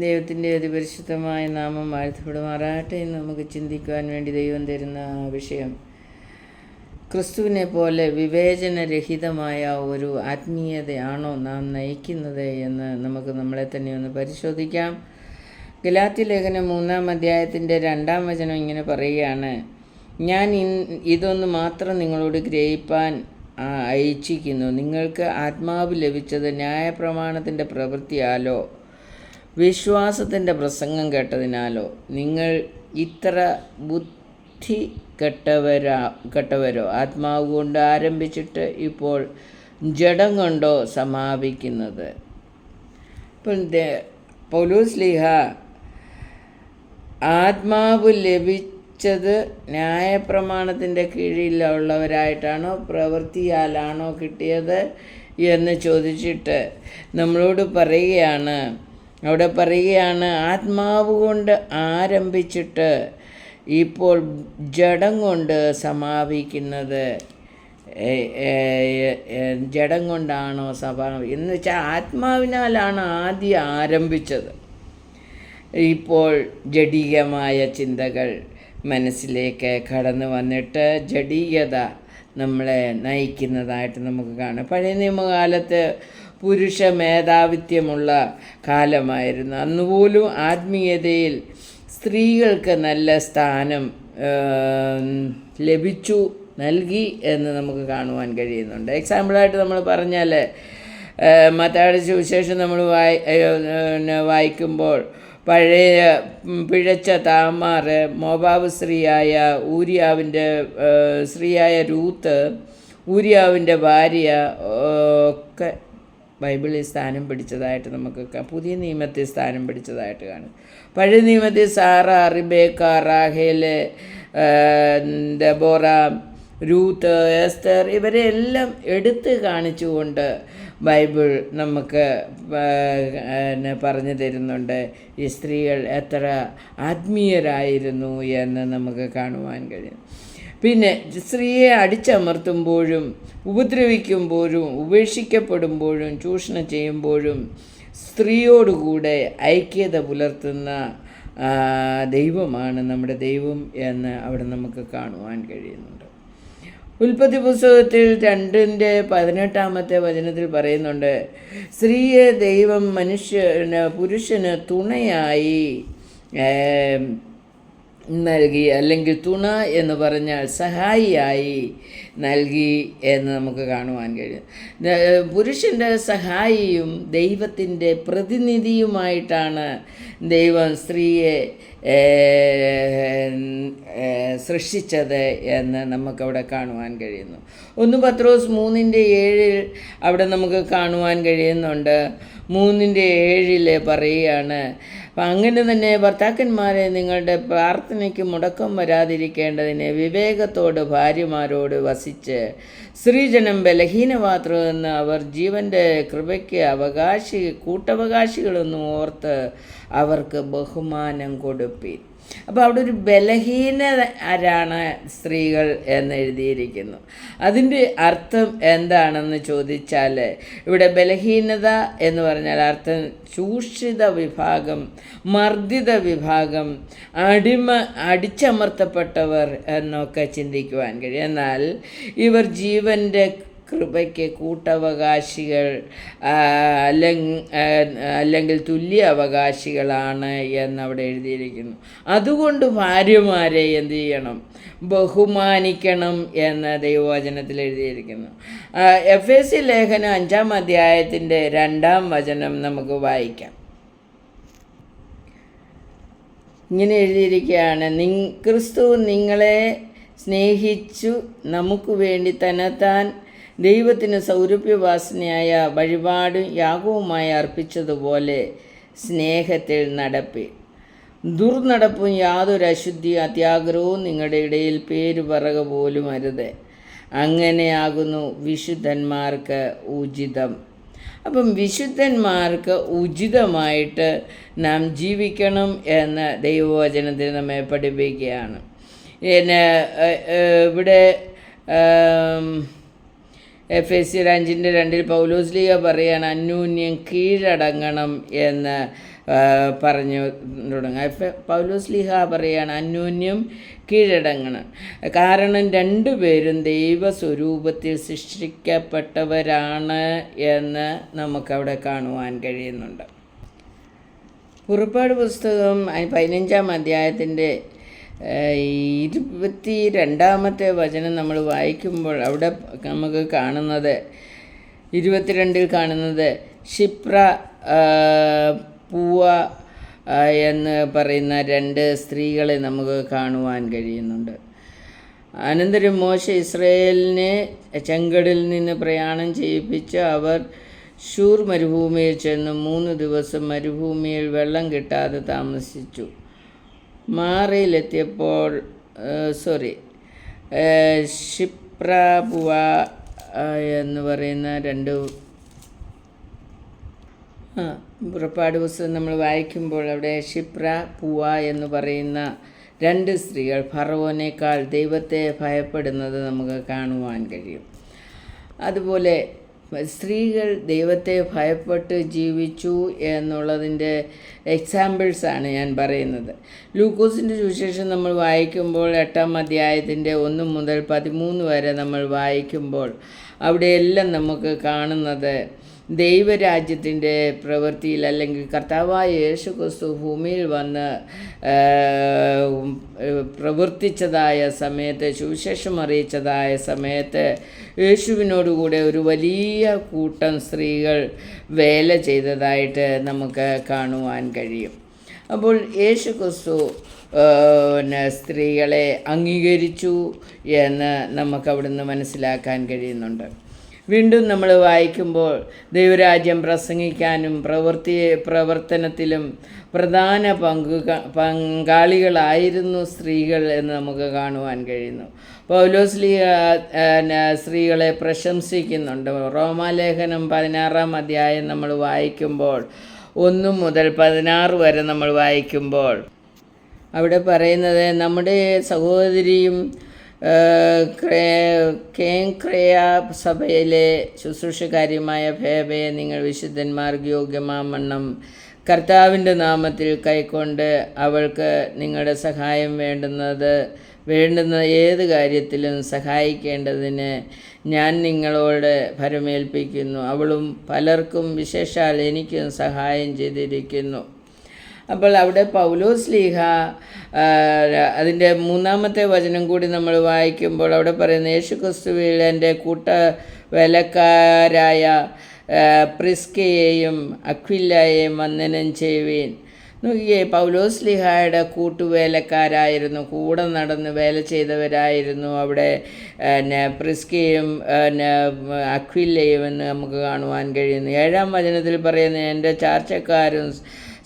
ദൈവത്തിൻ്റെ അതിപരിശുദ്ധമായ നാമം വാഴ്ത്തപ്പെടുമാറാകട്ടെ. എന്ന് നമുക്ക് ചിന്തിക്കുവാൻ വേണ്ടി ദൈവം തരുന്ന വിഷയം, ക്രിസ്തുവിനെ പോലെ വിവേചനരഹിതമായ ഒരു ആത്മീയതയാണോ നാം നയിക്കുന്നത് എന്ന് നമുക്ക് നമ്മളെ തന്നെ ഒന്ന് പരിശോധിക്കാം. ഗലാത്യ ലേഖനം 3-ാം അധ്യായത്തിൻ്റെ 2-ാം വചനം ഇങ്ങനെ പറയുകയാണ്: ഞാൻ ഇതൊന്ന് മാത്രം നിങ്ങളോട് ഗ്രഹിപ്പാൻ ഇച്ഛിക്കുന്നു. നിങ്ങൾക്ക് ആത്മാവ് ലഭിച്ചത് ന്യായപ്രമാണത്തിൻ്റെ പ്രവൃത്തിയാലോ വിശ്വാസത്തിൻ്റെ പ്രസംഗം കേട്ടതിനാലോ? നിങ്ങൾ ഇത്ര ബുദ്ധി കെട്ടവരോ? ആത്മാവ് കൊണ്ട് ആരംഭിച്ചിട്ട് ഇപ്പോൾ ജഡം കൊണ്ടോ സമാപിക്കുന്നത്? ഇപ്പോൾ പൗലോസ്ലീഹ ആത്മാവ് ലഭിച്ചത് ന്യായപ്രമാണത്തിൻ്റെ കീഴിലുള്ളവരായിട്ടാണോ പ്രവൃത്തിയാലാണോ കിട്ടിയത് എന്ന് ചോദിച്ചിട്ട് നമ്മളോട് പറയുകയാണ്. അവിടെ പറയുകയാണ്, ആത്മാവ് കൊണ്ട് ആരംഭിച്ചിട്ട് ഇപ്പോൾ ജഡം കൊണ്ട് സമാപിക്കുന്നത്. ജഡം കൊണ്ടാണോ എന്ന് വെച്ചാൽ ആത്മാവിനാലാണ് ആദ്യം ആരംഭിച്ചത്. ഇപ്പോൾ ജഡീകമായ ചിന്തകൾ മനസ്സിലേക്ക് കടന്നു വന്നിട്ട് ജഡീയത നമ്മളെ നയിക്കുന്നതായിട്ട് നമുക്ക് കാണാം. പഴയ നിയമകാലത്ത് പുരുഷ മേധാവിത്വമുള്ള കാലമായിരുന്നു. അന്നുപോലും ആത്മീയതയിൽ സ്ത്രീകൾക്ക് നല്ല സ്ഥാനം നൽകി എന്ന് നമുക്ക് കാണുവാൻ കഴിയുന്നുണ്ട്. എക്സാമ്പിളായിട്ട് നമ്മൾ പറഞ്ഞാൽ, മത്തായിയുടെ സുവിശേഷം നമ്മൾ വായിക്കുമ്പോൾ പഴയ പിഴച്ച താമാർ, മോവാബ് സ്ത്രീയായ രൂത്ത്, ഊരിയാവിൻ്റെ ഭാര്യ ഒക്കെ ബൈബിളിൽ സ്ഥാനം പിടിച്ചതായിട്ട് നമുക്ക് പുതിയ നിയമത്തിൽ സ്ഥാനം പിടിച്ചതായിട്ട് കാണും. പഴയ നിയമത്തിൽ സാറ, റിബേക്ക, റാഹേൽ, ദെബോറ, രൂത്ത്, എസ്തർ ഇവരെല്ലാം എടുത്ത് കാണിച്ചുകൊണ്ട് ബൈബിൾ നമുക്ക് പറഞ്ഞു തരുന്നുണ്ട്. ഈ സ്ത്രീകൾ എത്ര ആത്മീയരായിരുന്നു എന്ന് നമുക്ക് കാണുവാൻ കഴിയും. പിന്നെ സ്ത്രീയെ അടിച്ചമർത്തുമ്പോഴും ഉപദ്രവിക്കുമ്പോഴും ഉപേക്ഷിക്കപ്പെടുമ്പോഴും ചൂഷണം ചെയ്യുമ്പോഴും സ്ത്രീയോടുകൂടെ ഐക്യത പുലർത്തുന്ന ദൈവമാണ് നമ്മുടെ ദൈവം എന്ന് അവിടെ നമുക്ക് കാണുവാൻ കഴിയുന്നുണ്ട്. ഉൽപ്പത്തി പുസ്തകത്തിൽ 2:18 വചനത്തിൽ പറയുന്നുണ്ട്, സ്ത്രീയെ ദൈവം പുരുഷന് തുണയായി നൽകി, അല്ലെങ്കിൽ തുണ എന്ന് പറഞ്ഞാൽ സഹായിയായി നൽകി എന്ന് നമുക്ക് കാണുവാൻ കഴിയും. പുരുഷൻ്റെ സഹായിയും ദൈവത്തിൻ്റെ പ്രതിനിധിയുമായിട്ടാണ് ദൈവം സ്ത്രീയെ സൃഷ്ടിച്ചത് എന്ന് നമുക്കവിടെ കാണുവാൻ കഴിയുന്നു. 1 പത്രോസ് 3:7 അവിടെ നമുക്ക് കാണുവാൻ കഴിയുന്നുണ്ട്. 3:7 പറയുകയാണ്, അപ്പം അങ്ങനെ തന്നെ ഭർത്താക്കന്മാരെ നിങ്ങളുടെ പ്രാർത്ഥനയ്ക്ക് മുടക്കം വരാതിരിക്കേണ്ടതിന് വിവേകത്തോട് ഭാര്യമാരോട് വസിച്ച് സ്ത്രീജനം ബലഹീനപാത്രമെന്ന് അവർ ജീവൻ്റെ കൃപയ്ക്ക് കൂട്ടവകാശികളെന്ന് ഓർത്ത് അവർക്ക് ബഹുമാനം കൊടുപ്പീൻ. അപ്പോൾ അവിടെ ഒരു ബലഹീനരാണ് സ്ത്രീകൾ എന്ന് എഴുതിയിരിക്കുന്നു. അതിൻ്റെ അർത്ഥം എന്താണെന്ന് ചോദിച്ചാൽ, ഇവിടെ ബലഹീനത എന്ന് പറഞ്ഞാൽ അർത്ഥം ചൂഷിത വിഭാഗം, മർദ്ദിത വിഭാഗം, അടിച്ചമർത്തപ്പെട്ടവർ എന്നൊക്കെ ചിന്തിക്കുവാൻ കഴിയും. എന്നാൽ ഇവർ ജീവൻ്റെ കൃപയ്ക്ക് കൂട്ടവകാശികൾ അല്ലെങ്കിൽ തുല്യ അവകാശികളാണ് എന്നവിടെ എഴുതിയിരിക്കുന്നു. അതുകൊണ്ട് ഭാര്യമാരെ എന്ത് ചെയ്യണം? ബഹുമാനിക്കണം എന്ന് ദൈവവചനത്തിൽ എഴുതിയിരിക്കുന്നു. എഫേസ്യ ലേഖനം 5-ാം അധ്യായത്തിൻ്റെ 2-ാം വചനം നമുക്ക് വായിക്കാം. ഇങ്ങനെ എഴുതിയിരിക്കുകയാണ്, ക്രിസ്തു നിങ്ങളെ സ്നേഹിച്ചു നമുക്ക് വേണ്ടി തന്നെത്താൻ ദൈവത്തിന് സൗരഭ്യവാസനയായ വഴിപാടും യാഗവുമായി അർപ്പിച്ചതുപോലെ സ്നേഹത്തിൽ നടപ്പി. ദുർനടപ്പും യാതൊരു അശുദ്ധിയും അത്യാഗ്രഹവും നിങ്ങളുടെ ഇടയിൽ പേരുപറക പോലും അരുത്. അങ്ങനെയാകുന്നു വിശുദ്ധന്മാർക്ക് ഉചിതം. അപ്പം വിശുദ്ധന്മാർക്ക് ഉചിതമായിട്ട് നാം ജീവിക്കണം എന്ന് ദൈവവചനത്തിൽ നമ്മെ പഠിപ്പിക്കുകയാണ്. ഇവിടെ എഫേസ്യർ 5:2 പൗലോസ്ലീഹ പറയാണ്, അന്യോന്യം കീഴടങ്ങണം എന്ന് പറഞ്ഞു തുടങ്ങുക. പൗലോസ്ലീഹ പറയുകയാണ് അന്യോന്യം കീഴടങ്ങണം. കാരണം രണ്ടുപേരും ദൈവസ്വരൂപത്തിൽ സൃഷ്ടിക്കപ്പെട്ടവരാണ് എന്ന് നമുക്കവിടെ കാണുവാൻ കഴിയുന്നുണ്ട്. പുറപ്പാട് പുസ്തകം 15-ാം അധ്യായത്തിൻ്റെ 22-ാമത്തെ വചനം നമ്മൾ വായിക്കുമ്പോൾ അവിടെ നമുക്ക് കാണുന്നത് 22-ൽ കാണുന്നത് ഷിപ്ര പൂവ എന്ന് പറയുന്ന 2 സ്ത്രീകളെ നമുക്ക് കാണുവാൻ കഴിയുന്നുണ്ട്. അനന്തരം മോശെ ഇസ്രായേലിനെ ചെങ്കടലിൽ നിന്ന് പ്രയാണം ചെയ്യിപ്പിച്ച് അവർ ശൂർ മരുഭൂമിയിൽ ചെന്ന് 3 ദിവസം മരുഭൂമിയിൽ വെള്ളം കിട്ടാതെ താമസിച്ചു. മാറയിലെത്തിയപ്പോൾ ഷിപ്ര പൂവ എന്ന് പറയുന്ന 2 പുറപ്പാട് പുസ്തകം നമ്മൾ വായിക്കുമ്പോൾ അവിടെ ഷിപ്ര പൂവ എന്ന് പറയുന്ന 2 സ്ത്രീകൾ ഫറവോനേക്കാൾ ദൈവത്തെ ഭയപ്പെടുന്നത് നമുക്ക് കാണുവാൻ കഴിയും. അതുപോലെ സ്ത്രീകൾ ദൈവത്തെ ഭയപ്പെട്ട് ജീവിച്ചു എന്നുള്ളതിൻ്റെ എക്സാമ്പിൾസാണ് ഞാൻ പറയുന്നത്. ലൂക്കോസിൻ്റെ സുവിശേഷം നമ്മൾ വായിക്കുമ്പോൾ 8-ാം അധ്യായത്തിൻ്റെ 1 മുതൽ 13 വരെ നമ്മൾ വായിക്കുമ്പോൾ അവിടെയെല്ലാം നമുക്ക് കാണുന്നത് ദൈവരാജ്യത്തിൻ്റെ പ്രവൃത്തിയിൽ, അല്ലെങ്കിൽ കർത്താവായ യേശു ക്രിസ്തു ഭൂമിയിൽ വന്ന് പ്രവർത്തിച്ചതായ സമയത്ത്, സുവിശേഷം അറിയിച്ചതായ സമയത്ത് യേശുവിനോടുകൂടെ ഒരു വലിയ കൂട്ടം സ്ത്രീകൾ വേല ചെയ്തതായിട്ട് നമുക്ക് കാണുവാൻ കഴിയും. അപ്പോൾ യേശു ക്രിസ്തു സ്ത്രീകളെ അംഗീകരിച്ചു എന്ന് നമുക്കവിടുന്ന് മനസ്സിലാക്കാൻ കഴിയുന്നുണ്ട്. വീണ്ടും നമ്മൾ വായിക്കുമ്പോൾ ദൈവരാജ്യം പ്രസംഗിക്കാനും പ്രവർത്തനത്തിലും പ്രധാന പങ്കാളികളായിരുന്നു സ്ത്രീകൾ എന്ന് നമുക്ക് കാണുവാൻ കഴിയുന്നു. പൗലോസ്ലീഹ സ്ത്രീകളെ പ്രശംസിക്കുന്നുണ്ട്. റോമാലേഖനം 16-ാം അധ്യായം നമ്മൾ വായിക്കുമ്പോൾ 1 മുതൽ 16 വരെ നമ്മൾ വായിക്കുമ്പോൾ അവിടെ പറയുന്നത്, നമ്മുടെ സഹോദരിയും കേങ്ക്രയ സഭയിലെ ശുശ്രൂഷകാരിയുമായ ഫേബയെ നിങ്ങൾ വിശുദ്ധന്മാർക്ക് യോഗ്യമാവണ്ണം കർത്താവിൻ്റെ നാമത്തിൽ കൈക്കൊണ്ട് അവൾക്ക് നിങ്ങളുടെ സഹായം വേണ്ടുന്ന ഏത് കാര്യത്തിലും സഹായിക്കേണ്ടതിന് ഞാൻ നിങ്ങളോട് ഭരമേൽപ്പിക്കുന്നു. അവളും പലർക്കും വിശേഷാൽ എനിക്കും സഹായം ചെയ്തിരിക്കുന്നു. അപ്പോൾ അവിടെ പൗലോസ്ലീഹ അതിൻ്റെ 3-ാമത്തെ വചനം കൂടി നമ്മൾ വായിക്കുമ്പോൾ അവിടെ പറയുന്നത്, യേശു ക്രിസ്തുവിൽ എൻ്റെ വേലക്കാരായ പ്രിസ്കയെയും അക്വിലയെയും വന്ദനം ചെയ്യുവീൻ. നോക്കിയേ, പൗലോസ്ലീഹയുടെ കൂട്ടുവേലക്കാരായിരുന്നു, കൂടെ നടന്ന് വേല ചെയ്തവരായിരുന്നു അവിടെ പ്രിസ്കയും അക്വിലയും എന്ന് നമുക്ക് കാണുവാൻ കഴിയുന്നു. 7-ാം വചനത്തിൽ പറയുന്നത്, എൻ്റെ ചാർച്ചക്കാരും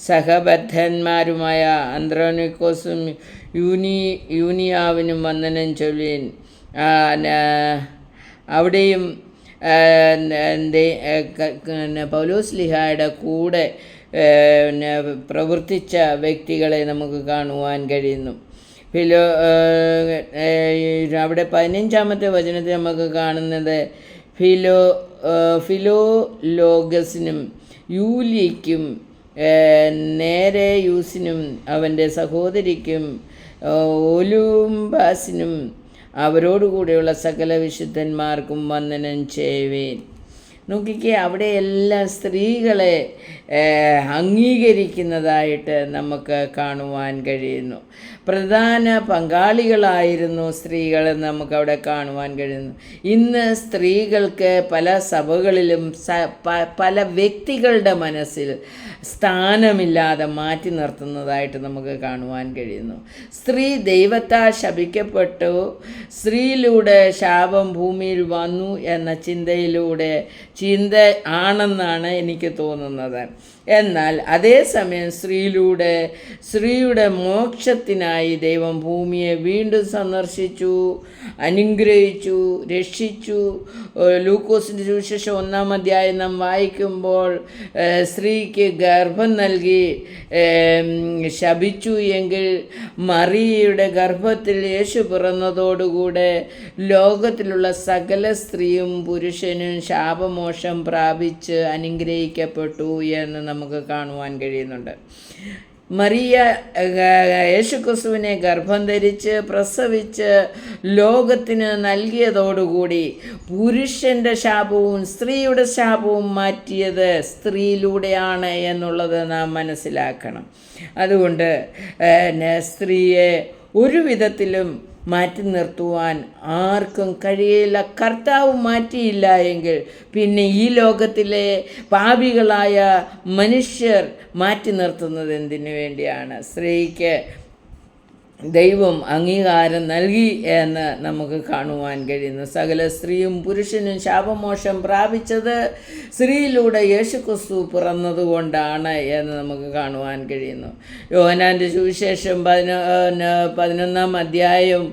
സഹബദ്ധന്മാരുമായ അന്ത്രോനിക്കോസും യൂനിയാവിനും വന്ദനം ചൊല്ലുവിൻ. അവിടെയും പൗലോസ്ലീഹയുടെ കൂടെ പ്രവർത്തിച്ച വ്യക്തികളെ നമുക്ക് കാണുവാൻ കഴിയുന്നു. അവിടെ 15-ാമത്തെ വചനത്തിൽ നമുക്ക് കാണുന്നത് ഫിലോലോഗസിനും യൂലിയയ്ക്കും നേരയൂസിനും അവൻ്റെ സഹോദരിക്കും ഒലുംബാസിനും അവരോടുകൂടെയുള്ള സകല വിശുദ്ധന്മാർക്കും വന്ദനം ചെയ്യുവീൻ. നോക്കിക്കേ, അവിടെ എല്ലാ സ്ത്രീകളെ അംഗീകരിക്കുന്നതായിട്ട് നമുക്ക് കാണുവാൻ കഴിയുന്നു. പ്രധാന പങ്കാളികളായിരുന്നു സ്ത്രീകളെന്ന് നമുക്കവിടെ കാണുവാൻ കഴിയുന്നു. ഇന്ന് സ്ത്രീകൾക്ക് പല സഭകളിലും പല വ്യക്തികളുടെ മനസ്സിൽ സ്ഥാനമില്ലാതെ മാറ്റി നിർത്തുന്നതായിട്ട് നമുക്ക് കാണുവാൻ കഴിയുന്നു. സ്ത്രീ ദൈവത്താൽ ശപിക്കപ്പെട്ടു, സ്ത്രീയിലൂടെ ശാപം ഭൂമിയിൽ വന്നു എന്ന ചിന്ത ആണെന്നാണ് എനിക്ക് തോന്നുന്നത്. എന്നാൽ അതേസമയം സ്ത്രീയുടെ മോക്ഷത്തിനായി ചെയ്യുവാനായി ദൈവം ഭൂമിയെ വീണ്ടും സന്ദർശിച്ചു, അനുഗ്രഹിച്ചു, രക്ഷിച്ചു. ലൂക്കോസിൻ്റെ സുവിശേഷം 1-ാം അധ്യായം നാം വായിക്കുമ്പോൾ സ്ത്രീക്ക് ഗർഭം നൽകി ശപിച്ചു എങ്കിൽ മറിയയുടെ ഗർഭത്തിൽ യേശു പിറന്നതോടുകൂടെ ലോകത്തിലുള്ള സകല സ്ത്രീയും പുരുഷനും ശാപമോക്ഷം പ്രാപിച്ച് അനുഗ്രഹിക്കപ്പെട്ടു എന്ന് നമുക്ക് കാണുവാൻ കഴിയുന്നുണ്ട്. മറിയ യേശുക്രിസ്തുവിനെ ഗർഭം ധരിച്ച് പ്രസവിച്ച് ലോകത്തിന് നൽകിയതോടുകൂടി പുരുഷൻ്റെ ശാപവും സ്ത്രീയുടെ ശാപവും മാറ്റിയത് സ്ത്രീയിലൂടെയാണ് എന്നുള്ളത് നാം മനസ്സിലാക്കണം. അതുകൊണ്ട് സ്ത്രീയെ ഒരു വിധത്തിലും മാറ്റി നിർത്തുവാൻ ആർക്കും കഴിയില്ല. കർത്താവ് മാറ്റിയില്ല എങ്കിൽ പിന്നെ ഈ ലോകത്തിലെ പാപികളായ മനുഷ്യർ മാറ്റി നിർത്തുന്നത് എന്തിനു വേണ്ടിയാണ്? സ്ത്രീക്ക് ദൈവം അംഗീകാരം നൽകി എന്ന് നമുക്ക് കാണുവാൻ കഴിയുന്നു. സകല സ്ത്രീയും പുരുഷനും ശാപമോക്ഷം പ്രാപിച്ചത് സ്ത്രീയിലൂടെ യേശുക്രിസ്തു പിറന്നതുകൊണ്ടാണ് എന്ന് നമുക്ക് കാണുവാൻ കഴിയുന്നു. യോഹന്നാൻ്റെ സുവിശേഷം 11-ാം അധ്യായം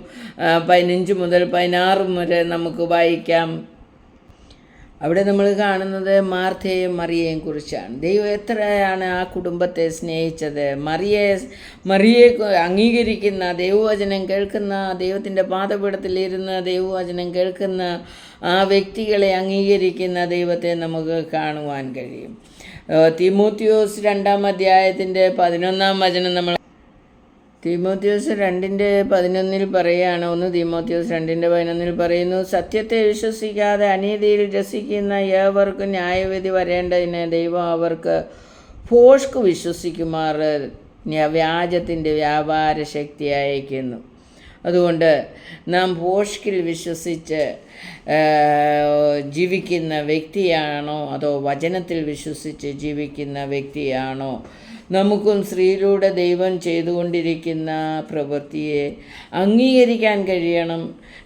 15 മുതൽ 16 വരെ നമുക്ക് വായിക്കാം. അവിടെ നമ്മൾ കാണുന്നത് മാർത്തയെയും മറിയയെയും കുറിച്ചാണ്. ദൈവം എത്രയാണ് ആ കുടുംബത്തെ സ്നേഹിച്ചത്. മറിയെ അംഗീകരിക്കുന്ന, ദൈവവചനം കേൾക്കുന്ന, ദൈവത്തിൻ്റെ പാദപീഠത്തിലിരുന്ന് ദൈവവചനം കേൾക്കുന്ന ആ വ്യക്തികളെ അംഗീകരിക്കുന്ന ദൈവത്തെ നമുക്ക് കാണുവാൻ കഴിയും. തീമോത്തിയോസ് 2-ാം അധ്യായത്തിൻ്റെ 11-ാം വചനം നമ്മൾ തീമോത്തിയോസ് 2:11 പറയുകയാണ്. 1 തീമോത്തിയോസ് 2:11 പറയുന്നു, സത്യത്തെ വിശ്വസിക്കാതെ അനീതിയിൽ രസിക്കുന്ന ഏവർക്കും ന്യായവിധി വരേണ്ടതിന് ദൈവം അവർക്ക് ഭോഷ്ക് വിശ്വസിക്കുമാർ വ്യാജത്തിൻ്റെ വ്യാപാര ശക്തി അയക്കുന്നു. അതുകൊണ്ട് നാം ഭോഷ്കിൽ വിശ്വസിച്ച് ജീവിക്കുന്ന വ്യക്തിയാണോ അതോ വചനത്തിൽ വിശ്വസിച്ച് ജീവിക്കുന്ന വ്യക്തിയാണോ? നമുക്കും സ്ത്രീയിലൂടെ ദൈവം ചെയ്തുകൊണ്ടിരിക്കുന്ന പ്രവൃത്തിയെ അംഗീകരിക്കാൻ കഴിയണം,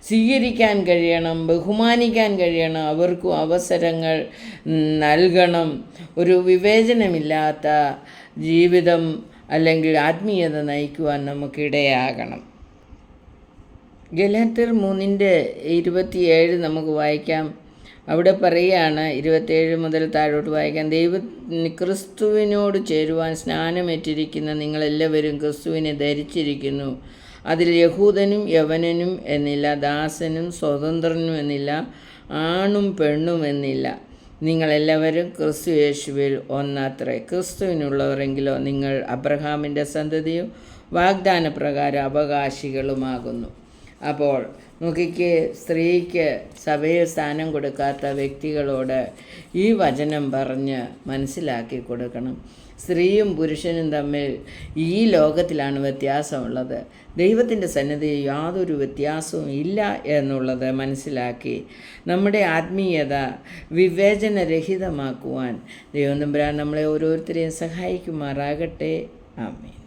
സ്വീകരിക്കാൻ കഴിയണം, ബഹുമാനിക്കാൻ കഴിയണം, അവർക്കും അവസരങ്ങൾ നൽകണം. ഒരു വിവേചനമില്ലാത്ത ജീവിതം അല്ലെങ്കിൽ ആത്മീയത നയിക്കുവാൻ നമുക്കിടയാകണം. ഗലാത്യർ 3:27 നമുക്ക് വായിക്കാം. അവിടെ പറയുകയാണ്, 27 മുതൽ താഴോട്ട് വായിക്കാം. ക്രിസ്തുവിനോട് ചേരുവാൻ സ്നാനമേറ്റിരിക്കുന്ന നിങ്ങളെല്ലാവരും ക്രിസ്തുവിനെ ധരിച്ചിരിക്കുന്നു. അതിൽ യഹൂദനും യവനനും എന്നില്ല, ദാസനും സ്വതന്ത്രനും എന്നില്ല, ആണും പെണ്ണും എന്നില്ല. നിങ്ങളെല്ലാവരും ക്രിസ്തു യേശുവിൽ ഒന്നത്രേ. ക്രിസ്തുവിനുള്ളവരെങ്കിലോ നിങ്ങൾ അബ്രഹാമിൻ്റെ സന്തതിയും വാഗ്ദാനപ്രകാരം അവകാശികളുമാകുന്നു. അപ്പോൾ നോക്കിക്ക്, സ്ത്രീക്ക് സഭയിൽ സ്ഥാനം കൊടുക്കാത്ത വ്യക്തികളോട് ഈ വചനം പറഞ്ഞ് മനസ്സിലാക്കി കൊടുക്കണം. സ്ത്രീയും പുരുഷനും തമ്മിൽ ഈ ലോകത്തിലാണ് വ്യത്യാസമുള്ളത്. ദൈവത്തിൻ്റെ സന്നിധിയിൽ യാതൊരു വ്യത്യാസവും ഇല്ല എന്നുള്ളത് മനസ്സിലാക്കി നമ്മുടെ ആത്മീയത വിവേചനരഹിതമാക്കുവാൻ ദൈവം തമ്പുരാൻ നമ്മളെ ഓരോരുത്തരെയും സഹായിക്കുമാറാകട്ടെ. ആമേൻ.